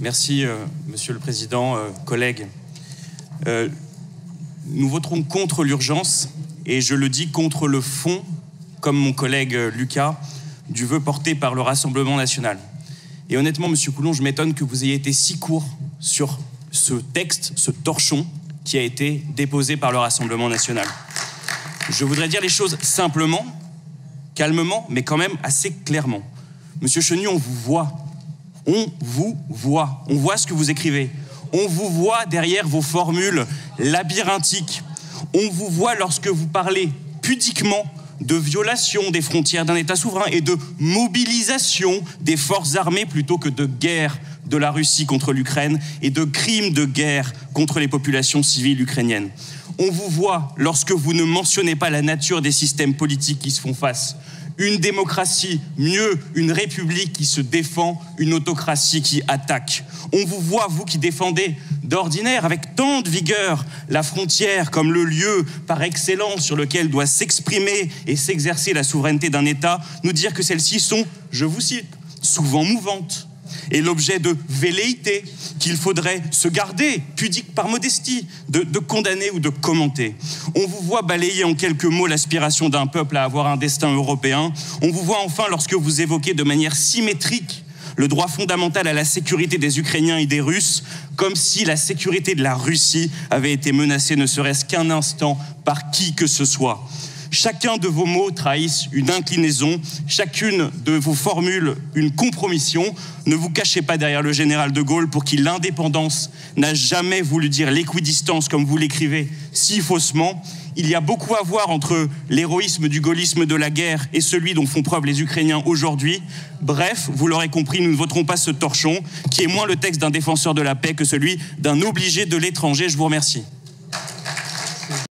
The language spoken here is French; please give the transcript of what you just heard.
Merci, Monsieur le Président, collègues. Nous voterons contre l'urgence, et je le dis contre le fond, comme mon collègue Lucas, du vœu porté par le Rassemblement national. Et honnêtement, Monsieur Coulon, je m'étonne que vous ayez été si court sur ce texte, ce torchon qui a été déposé par le Rassemblement national. Je voudrais dire les choses simplement, calmement, mais quand même assez clairement. Monsieur Chenu, on vous voit. On vous voit. On voit ce que vous écrivez. On vous voit derrière vos formules labyrinthiques. On vous voit lorsque vous parlez pudiquement de violation des frontières d'un État souverain et de mobilisation des forces armées plutôt que de guerre de la Russie contre l'Ukraine et de crimes de guerre contre les populations civiles ukrainiennes. On vous voit lorsque vous ne mentionnez pas la nature des systèmes politiques qui se font face. Une démocratie, mieux une république qui se défend, une autocratie qui attaque. On vous voit, vous qui défendez d'ordinaire, avec tant de vigueur, la frontière comme le lieu par excellence sur lequel doit s'exprimer et s'exercer la souveraineté d'un État, nous dire que celles-ci sont, je vous cite, souvent mouvantes, et l'objet de velléités qu'il faudrait se garder, pudique par modestie, de condamner ou de commenter. On vous voit balayer en quelques mots l'aspiration d'un peuple à avoir un destin européen. On vous voit enfin lorsque vous évoquez de manière symétrique le droit fondamental à la sécurité des Ukrainiens et des Russes, comme si la sécurité de la Russie avait été menacée ne serait-ce qu'un instant par qui que ce soit. Chacun de vos mots trahissent une inclinaison, chacune de vos formules une compromission. Ne vous cachez pas derrière le général de Gaulle pour qui l'indépendance n'a jamais voulu dire l'équidistance comme vous l'écrivez si faussement. Il y a beaucoup à voir entre l'héroïsme du gaullisme de la guerre et celui dont font preuve les Ukrainiens aujourd'hui. Bref, vous l'aurez compris, nous ne voterons pas ce torchon qui est moins le texte d'un défenseur de la paix que celui d'un obligé de l'étranger. Je vous remercie.